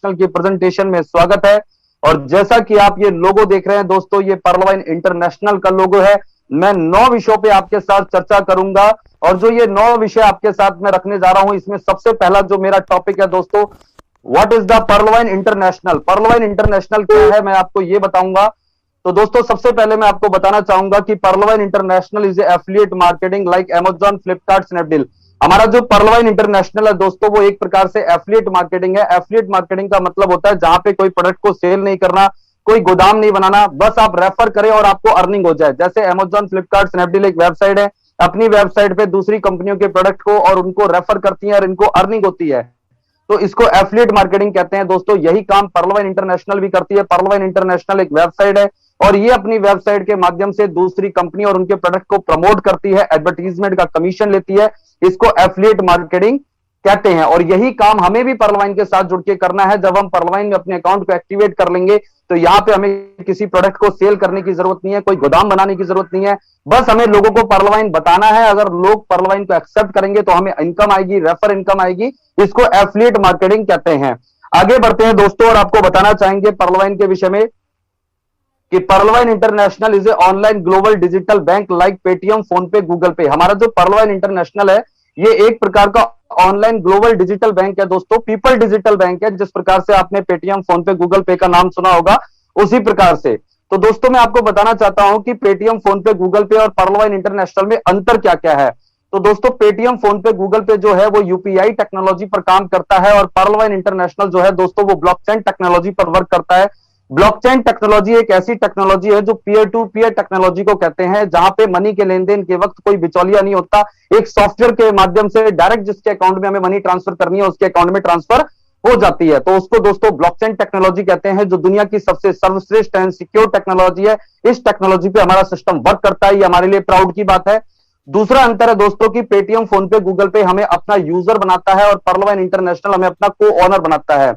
International की presentation में स्वागत है। और जैसा कि आप ये लोगो देख रहे हैं दोस्तों, ये पर्लवाइन इंटरनेशनल का लोगो है। मैं 9 विषयों पे आपके साथ चर्चा करूंगा और जो ये 9 विषय आपके साथ में रखने जा रहा हूं, इसमें सबसे पहला जो मेरा टॉपिक है दोस्तों, what is the पर्लवाइन international. पर्लवाइन international क्या है मैं आपको ये बताऊंगा। तो दोस्तों सबसे पहले मैं आपको बताना चाहूंगा कि Pearlvine international is affiliate marketing like Amazon, Flipkart, Snapdeal. हमारा जो पर्लवाइन इंटरनेशनल है दोस्तों, वो एक प्रकार से एफिलिएट मार्केटिंग है। एफिलिएट मार्केटिंग का मतलब होता है जहां पे कोई प्रोडक्ट को सेल नहीं करना, कोई गोदाम नहीं बनाना, बस आप रेफर करें और आपको अर्निंग हो जाए। जैसे अमेजॉन, फ्लिपकार्ट, स्नैपडील एक वेबसाइट है, अपनी वेबसाइट पे दूसरी कंपनियों के प्रोडक्ट को और उनको रेफर करती है और इनको अर्निंग होती है, तो इसको एफिलिएट मार्केटिंग कहते हैं दोस्तों। यही काम पर्लवाइन इंटरनेशनल भी करती है। पर्लवाइन इंटरनेशनल एक वेबसाइट है और ये अपनी वेबसाइट के माध्यम से दूसरी कंपनी और उनके प्रोडक्ट को प्रमोट करती है, एडवर्टीजमेंट का कमीशन लेती है। इसको एफिलिएट मार्केटिंग कहते हैं और यही काम हमें भी पर्लवाइन के साथ जुड़ के करना है। जब हम पर्लवाइन में अपने अकाउंट को एक्टिवेट कर लेंगे तो यहाँ पे हमें किसी प्रोडक्ट को सेल करने की जरूरत नहीं है, कोई गोदाम बनाने की जरूरत नहीं है, बस हमें लोगों को पर्लवाइन बताना है। अगर लोग पर्लवाइन को एक्सेप्ट करेंगे तो हमें इनकम आएगी, रेफर इनकम आएगी। इसको एफिलिएट मार्केटिंग कहते हैं। आगे बढ़ते हैं दोस्तों और आपको बताना चाहेंगे पर्लवाइन के विषय में कि Pearlvine international is A online global digital bank like Paytm, phone पे, गूगल पे। हमारा जो पर्लवाइन इंटरनेशनल है ये एक प्रकार का ऑनलाइन ग्लोबल डिजिटल बैंक है दोस्तों, पीपल डिजिटल बैंक है। जिस प्रकार से आपने पेटीएम, फोन पे, गूगल पे का नाम सुना होगा उसी प्रकार से। तो दोस्तों मैं आपको बताना चाहता हूं कि पेटीएम, फोन पे, गूगल पे और पर्लवाइन इंटरनेशनल में अंतर क्या क्या है। तो दोस्तों पेटीएम, फोन पे, गूगल पे जो है वो यूपीआई टेक्नोलॉजी पर काम करता है और पर्लवाइन इंटरनेशनल जो है दोस्तों वो ब्लॉकचेन टेक्नोलॉजी पर वर्क करता है। ब्लॉकचेन टेक्नोलॉजी एक ऐसी टेक्नोलॉजी है जो पीयर टू पीयर टेक्नोलॉजी को कहते हैं, जहां पे मनी के लेन देन के वक्त कोई बिचौलिया नहीं होता। एक सॉफ्टवेयर के माध्यम से डायरेक्ट जिसके अकाउंट में हमें मनी ट्रांसफर करनी है उसके अकाउंट में ट्रांसफर हो जाती है। तो उसको दोस्तों ब्लॉकचेन टेक्नोलॉजी कहते हैं, जो दुनिया की सबसे सर्वश्रेष्ठ एंड सिक्योर टेक्नोलॉजी है। इस टेक्नोलॉजी पे हमारा सिस्टम वर्क करता है, ये हमारे लिए प्राउड की बात है। दूसरा अंतर है दोस्तों कि पेटीएम, फोन पे, गूगल पे हमें अपना यूजर बनाता है और पर्लवाइन इंटरनेशनल हमें अपना को ओनर बनाता है।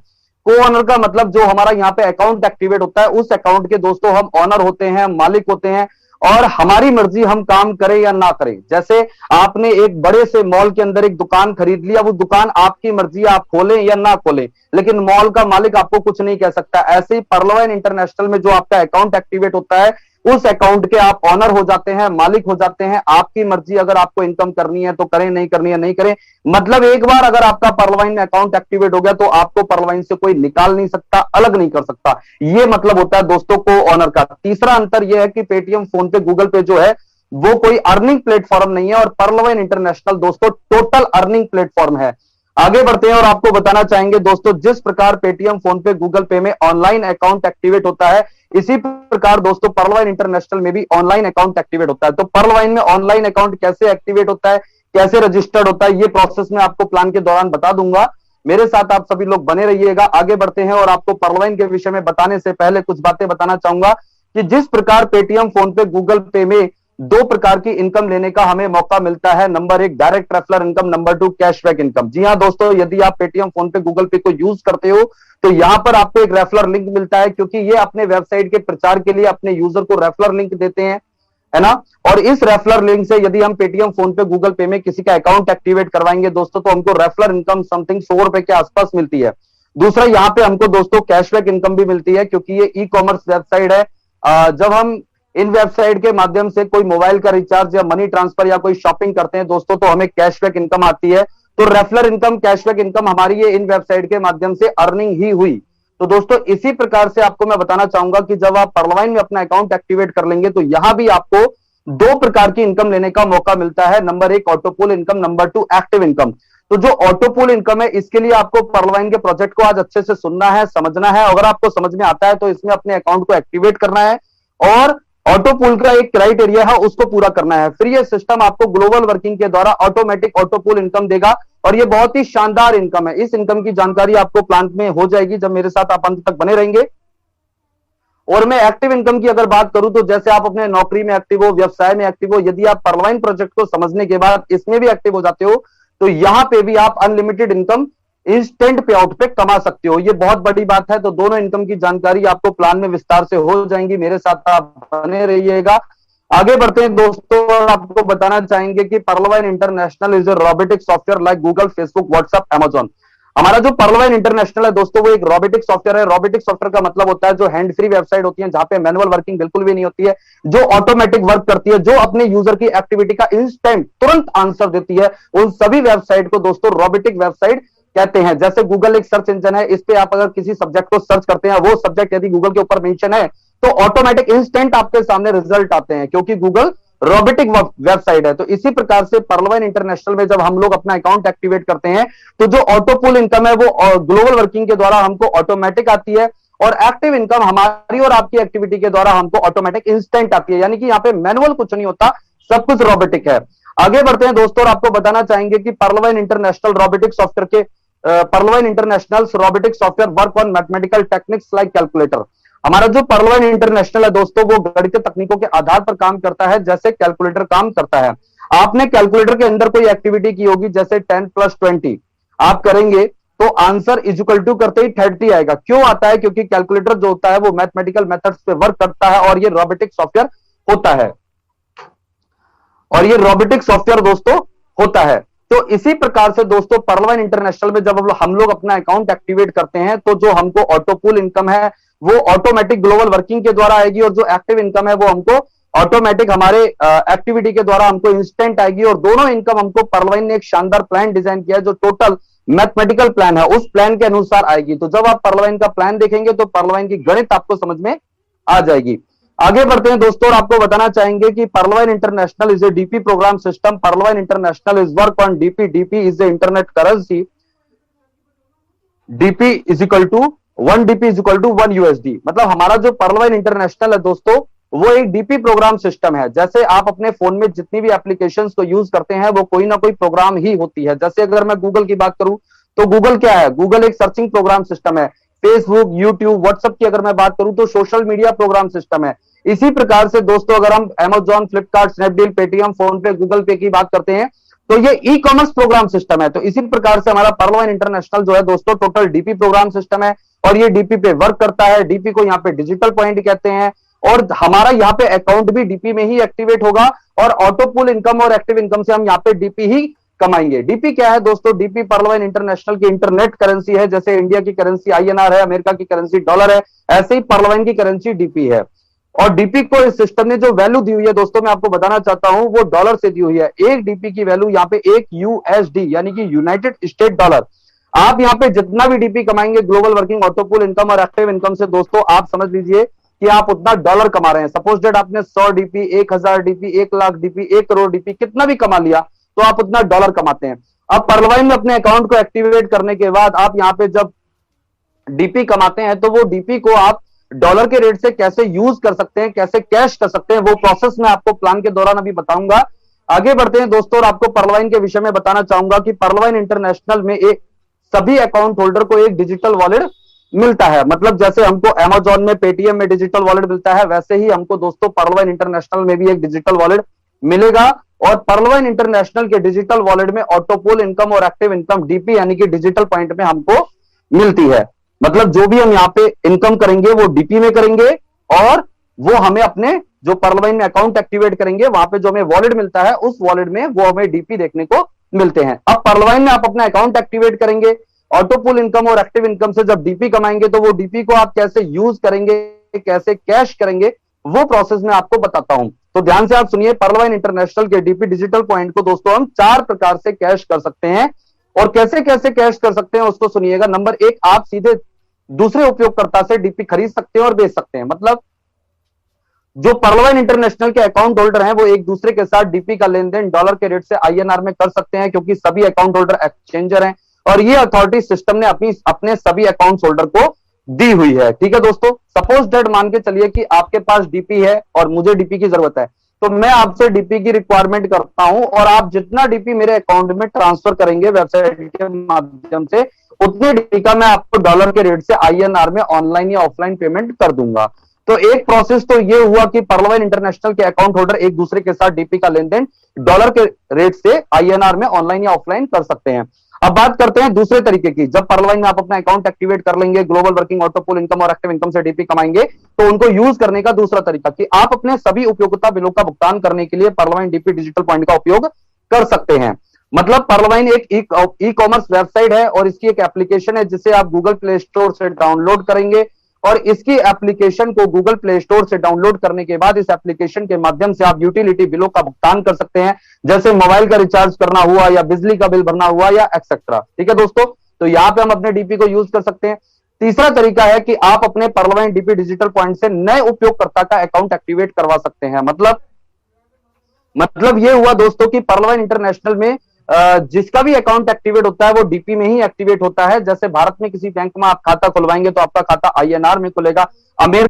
को ओनर का मतलब जो हमारा यहाँ पे अकाउंट एक्टिवेट होता है उस अकाउंट के दोस्तों हम ओनर होते हैं, मालिक होते हैं और हमारी मर्जी हम काम करें या ना करें। जैसे आपने एक बड़े से मॉल के अंदर एक दुकान खरीद लिया, वो दुकान आपकी मर्जी है, आप खोलें या ना खोलें, लेकिन मॉल का मालिक आपको कुछ नहीं कह सकता। ऐसे ही पर्लवाइन इंटरनेशनल में जो आपका अकाउंट एक्टिवेट होता है उस अकाउंट के आप ऑनर हो जाते हैं, मालिक हो जाते हैं। आपकी मर्जी, अगर आपको इनकम करनी है तो करें, नहीं करनी है नहीं करें। मतलब एक बार अगर आपका पर्लवाइन में अकाउंट एक्टिवेट हो गया तो आपको पर्लवाइन से कोई निकाल नहीं सकता, अलग नहीं कर सकता। ये मतलब होता है दोस्तों को ऑनर का। तीसरा अंतर यह है कि पेटीएम, फोन पे, गूगल पे जो है वो कोई अर्निंग प्लेटफॉर्म नहीं है और पर्लवाइन इंटरनेशनल दोस्तों टोटल अर्निंग प्लेटफॉर्म है। आगे बढ़ते हैं और आपको बताना चाहेंगे दोस्तों, जिस प्रकार पेटीएम, फोन पे, गूगल पे में ऑनलाइन अकाउंट एक्टिवेट होता है, इसी प्रकार दोस्तों पर्लवाइन इंटरनेशनल में भी ऑनलाइन अकाउंट एक्टिवेट होता है। तो पर्लवाइन में ऑनलाइन अकाउंट कैसे एक्टिवेट होता है, कैसे रजिस्टर्ड होता है, ये प्रोसेस मैं आपको प्लान के दौरान बता दूंगा। मेरे साथ आप सभी लोग बने रहिएगा। आगे बढ़ते हैं और आपको पर्लवाइन के विषय में बताने से पहले कुछ बातें बताना चाहूंगा कि जिस प्रकार पेटीएम, फोन पे, गूगल पे में 2 प्रकार की इनकम लेने का हमें मौका मिलता है। Number 1 direct referral income, number 2 cashback income. जी हां दोस्तों, यदि आप पेटीएम, फोन पे, गूगल पे को यूज करते हो तो यहां पर आपको एक रेफरल लिंक मिलता है, क्योंकि ये अपने वेबसाइट के प्रचार के लिए अपने यूजर को रेफरल लिंक देते हैं, है ना। और इस रेफरल लिंक से यदि हम पेटीएम, फोन पे, गूगल पे में किसी का अकाउंट एक्टिवेट करवाएंगे दोस्तों तो हमको रेफरल इनकम समथिंग 100 रुपए के आसपास मिलती है। दूसरा यहाँ पे हमको दोस्तों कैशबैक इनकम भी मिलती है, क्योंकि ये ई कॉमर्स वेबसाइट है। जब हम इन वेबसाइट के माध्यम से कोई मोबाइल का रिचार्ज या मनी ट्रांसफर या कोई शॉपिंग करते हैं दोस्तों तो हमें कैशबैक इनकम आती है। तो रेफरल इनकम, कैशबैक इनकम हमारी ये इन वेबसाइट के माध्यम से अर्निंग ही हुई। तो दोस्तों इसी प्रकार से आपको मैं बताना चाहूंगा कि जब आप पर्लवाइन में अपना अकाउंट एक्टिवेट कर लेंगे तो यहां भी आपको 2 प्रकार की इनकम लेने का मौका मिलता है। Number 1 autopool income, number 2 active income. तो जो ऑटोपूल इनकम है इसके लिए आपको पर्लवाइन के प्रोजेक्ट को आज अच्छे से सुनना है, समझना है। अगर आपको समझ में आता है तो इसमें अपने अकाउंट को एक्टिवेट करना है और ऑटोपूल का एक क्राइटेरिया है उसको पूरा करना है। फिर ये सिस्टम आपको ग्लोबल वर्किंग के द्वारा ऑटोमेटिक ऑटोपूल इनकम देगा और ये बहुत ही शानदार इनकम है। इस इनकम की जानकारी आपको प्लान में हो जाएगी जब मेरे साथ आप अंत तक बने रहेंगे। और मैं एक्टिव इनकम की अगर बात करूं तो जैसे आप अपने नौकरी में एक्टिव हो, व्यवसाय में एक्टिव हो, यदि आप पर्लवाइन प्रोजेक्ट को समझने के बाद इसमें भी एक्टिव हो जाते हो तो यहां पे भी आप अनलिमिटेड इनकम इंस्टेंट पे आउट पे कमा सकते हो। ये बहुत बड़ी बात है। तो दोनों इनकम की जानकारी आपको प्लान में विस्तार से हो जाएंगी। मेरे साथ आप बने रहिएगा। आगे बढ़ते हैं दोस्तों और आपको बताना चाहेंगे कि Pearlvine international is A robotic software like Google, Facebook, WhatsApp, Amazon. हमारा जो पर्लवाइन इंटरनेशनल है दोस्तों, वो एक रोबोटिक सॉफ्टवेयर है। रोबोटिक सॉफ्टवेयर का मतलब होता है जो हैंड फ्री वेबसाइट होती है, जहां पे मैनुअल वर्किंग बिल्कुल भी नहीं होती है, जो ऑटोमेटिक वर्क करती है, जो अपने यूजर की एक्टिविटी का इंस्टेंट तुरंत आंसर देती है। उन सभी वेबसाइट को दोस्तों रोबोटिक वेबसाइट कहते हैं। जैसे गूगल एक सर्च इंजन है, इस पे आप अगर किसी सब्जेक्ट को सर्च करते हैं, वो सब्जेक्ट यदि गूगल के ऊपर मेंशन है तो ऑटोमेटिक इंस्टेंट आपके सामने रिजल्ट आते हैं, क्योंकि गूगल रोबोटिक वेबसाइट है। तो इसी प्रकार से पर्लवाइन इंटरनेशनल में जब हम लोग अपना अकाउंट एक्टिवेट करते हैं तो जो ऑटो पुल इनकम है वो ग्लोबल वर्किंग के द्वारा हमको ऑटोमेटिक आती है, और एक्टिव इनकम हमारी और आपकी एक्टिविटी के द्वारा हमको ऑटोमेटिक इंस्टेंट आती है। यानी कि यहाँ पे मैनुअल कुछ नहीं होता, सब कुछ रोबोटिक है। आगे बढ़ते हैं दोस्तों, और आपको बताना चाहेंगे कि पर्लवाइन इंटरनेशनल रोबोटिक सॉफ्टवेयर के पर्लवाइन international robotic software work on mathematical techniques like calculator. हमारा जो पर्लवाइन इंटरनेशनल है दोस्तों, वो गणितीय तकनीकों के आधार पर काम करता है, जैसे कैलकुलेटर काम करता है। आपने कैलकुलेटर के अंदर कोई एक्टिविटी की होगी, जैसे 10 + 20 आप करेंगे तो आंसर इक्वल टू करते ही 30 आएगा। क्यों आता है? क्योंकि कैलकुलेटर जो होता है वो मैथमेटिकल मेथड्स पे वर्क करता है, और ये रोबोटिक सॉफ्टवेयर होता है, और ये रोबोटिक सॉफ्टवेयर दोस्तों होता है। तो इसी प्रकार से दोस्तों पर्लवाइन इंटरनेशनल में जब हम लोग अपना अकाउंट एक्टिवेट करते हैं तो जो हमको ऑटो पुल इनकम है वो ऑटोमेटिक ग्लोबल वर्किंग के द्वारा आएगी, और जो एक्टिव इनकम है वो हमको ऑटोमेटिक हमारे एक्टिविटी के द्वारा हमको इंस्टेंट आएगी। और दोनों इनकम हमको पर्लवाइन ने एक शानदार प्लान डिजाइन किया है, जो टोटल मैथमेटिकल प्लान है, उस प्लान के अनुसार आएगी। तो जब आप पर्लवाइन का प्लान देखेंगे तो पर्लवाइन की गणित आपको समझ में आ जाएगी। आगे बढ़ते हैं दोस्तों, और आपको बताना चाहेंगे कि Pearlvine international is a DP program system. Pearlvine international is work on DP. DP is a internet currency. DP is equal to 1 DP is equal to 1 USD. मतलब हमारा जो पर्लवाइन इंटरनेशनल है दोस्तों, वो एक डीपी प्रोग्राम सिस्टम है। जैसे आप अपने फोन में जितनी भी एप्लीकेशंस को यूज करते हैं वो कोई ना कोई प्रोग्राम ही होती है। जैसे अगर मैं गूगल की बात करूं तो गूगल क्या है? गूगल एक सर्चिंग प्रोग्राम सिस्टम है। फेसबुक, यूट्यूब, व्हाट्सएप की अगर मैं बात करूं तो सोशल मीडिया प्रोग्राम सिस्टम है। इसी प्रकार से दोस्तों अगर हम Amazon, Flipkart, Snapdeal, Paytm, phone पे, गूगल पे की बात करते हैं तो ये ई कॉमर्स प्रोग्राम सिस्टम है। तो इसी प्रकार से हमारा पर्लवाइन इंटरनेशनल जो है दोस्तों टोटल डीपी प्रोग्राम सिस्टम है, और ये डीपी पे वर्क करता है। डीपी को यहाँ पे डिजिटल पॉइंट कहते हैं, और हमारा यहाँ पे अकाउंट भी डीपी में ही एक्टिवेट होगा, और ऑटो पुल इनकम और एक्टिव इनकम से हम यहाँ पे डीपी ही कमाएंगे। डीपी क्या है दोस्तों? डीपी पर्लवाइन इंटरनेशनल की इंटरनेट करेंसी है। जैसे इंडिया की करेंसी INR है, अमेरिका की करेंसी डॉलर है, ऐसे ही पर्लवाइन की करेंसी डीपी है। और डीपी को इस सिस्टम ने जो वैल्यू दी हुई है दोस्तों, मैं आपको बताना चाहता हूं, वो डॉलर से दी हुई है। एक डीपी की वैल्यू यहाँ पे 1 USD यानी कि यूनाइटेड स्टेट डॉलर। आप यहाँ पे जितना भी डीपी कमाएंगे ग्लोबल वर्किंग, ऑटो पुल इनकम और एक्टिव इनकम से दोस्तों, आप समझ लीजिए कि आप उतना डॉलर कमा रहे हैं। सपोज डेट आपने 100 DP, 1000 DP, 1 lakh DP, 1 crore DP, कितना भी कमा लिया तो आप उतना डॉलर कमाते हैं। अब पर्लवाइन में अपने अकाउंट को एक्टिवेट करने के बाद आप यहाँ पे जब डीपी कमाते हैं तो वो डीपी को आप डॉलर के रेट से कैसे यूज कर सकते हैं, कैसे कैश कर सकते हैं, वो प्रोसेस मैं आपको प्लान के दौरान अभी बताऊंगा। आगे बढ़ते हैं दोस्तों, और आपको पर्लवाइन के विषय में बताना चाहूंगा कि पर्लवाइन इंटरनेशनल में एक सभी अकाउंट होल्डर को एक डिजिटल वॉलेट मिलता है। मतलब जैसे हमको अमेजॉन में, पेटीएम में डिजिटल वॉलेट मिलता है, वैसे ही हमको दोस्तों पर्लवाइन इंटरनेशनल में भी एक डिजिटल वॉलेट मिलेगा। और पर्लवाइन इंटरनेशनल के डिजिटल वॉलेट में ऑटो पुल इनकम और एक्टिव इनकम डीपी यानी कि डिजिटल पॉइंट में हमको मिलती है। मतलब जो भी हम यहाँ पे इनकम करेंगे वो डीपी में करेंगे, और वो हमें अपने जो पर्लवाइन में अकाउंट एक्टिवेट करेंगे वहां पे जो हमें वॉलेट मिलता है उस वॉलेट में वो हमें डीपी देखने को मिलते हैं। अब पर्लवाइन में आप अपना अकाउंट एक्टिवेट करेंगे, ऑटो पुल इनकम और एक्टिव इनकम से जब डीपी कमाएंगे तो वो डीपी को आप कैसे यूज करेंगे, कैसे कैश करेंगे, वो प्रोसेस मैं आपको बताता हूं। तो ध्यान से आप सुनिए, पर्लवाइन इंटरनेशनल के डीपी डिजिटल पॉइंट को दोस्तों हम 4 प्रकार से कैश कर सकते हैं, और कैसे कैसे कैश कर सकते हैं उसको सुनिएगा। नंबर 1, आप सीधे दूसरे उपयोगकर्ता से डीपी खरीद सकते हैं और बेच सकते हैं। मतलब जो पर्लवाइन इंटरनेशनल के अकाउंट होल्डर हैं वो एक दूसरे के साथ डीपी का लेन देन डॉलर के रेट से INR में कर सकते हैं, क्योंकि सभी अकाउंट होल्डर एक्सचेंजर हैं, और ये अथॉरिटी सिस्टम ने अपने सभी अकाउंट होल्डर को दी हुई है। ठीक है दोस्तों, सपोज दैट मान के चलिए कि आपके पास डीपी है और मुझे डीपी की जरूरत है, तो मैं आपसे डीपी की रिक्वायरमेंट करता हूं, और आप जितना डीपी मेरे अकाउंट में ट्रांसफर करेंगे वेबसाइट के माध्यम से, उतनी डीपी का मैं आपको डॉलर के रेट से INR में ऑनलाइन या ऑफलाइन पेमेंट कर दूंगा। तो एक प्रोसेस तो ये हुआ कि पर्लवाइन इंटरनेशनल के अकाउंट होल्डर एक दूसरे के साथ डीपी का लेन देन डॉलर के रेट से INR में ऑनलाइन या ऑफलाइन कर सकते हैं। अब बात करते हैं दूसरे तरीके की। जब पर्लवाइन में आप अपना अकाउंट एक्टिवेट कर लेंगे, ग्लोबल वर्किंग, ऑटो पुल इनकम और एक्टिव इनकम से डीपी कमाएंगे, तो उनको यूज करने का दूसरा तरीका कि आप अपने सभी उपयोगिता बिलों का भुगतान करने के लिए पर्लवाइन डीपी डिजिटल पॉइंट का उपयोग कर सकते हैं। मतलब पर्लवाइन एक ई कॉमर्स वेबसाइट है और इसकी एक एप्लीकेशन है जिसे आप गूगल प्ले स्टोर से डाउनलोड करेंगे और इसकी एप्लीकेशन को गूगल प्ले स्टोर से डाउनलोड करने के बाद इस एप्लीकेशन के माध्यम से आप यूटिलिटी बिलों का भुगतान कर सकते हैं, जैसे मोबाइल का रिचार्ज करना हुआ या बिजली का बिल भरना हुआ या एक्सेट्रा। ठीक है दोस्तों, तो यहां पे हम अपने डीपी को यूज कर सकते हैं। तीसरा तरीका है कि आप अपने पर्लवाइन डीपी डिजिटल पॉइंट से नए उपयोगकर्ता का अकाउंट एक्टिवेट करवा सकते हैं। मतलब ये हुआ दोस्तों कि पर्लवाइन इंटरनेशनल में जिसका भी अकाउंट एक्टिवेट होता है वो डीपी में ही एक्टिवेट होता है। जैसे भारत में किसी बैंक में आप खाता खुलवाएंगे तो आपका खाता आईएनआर में खुलेगा, अमेरिका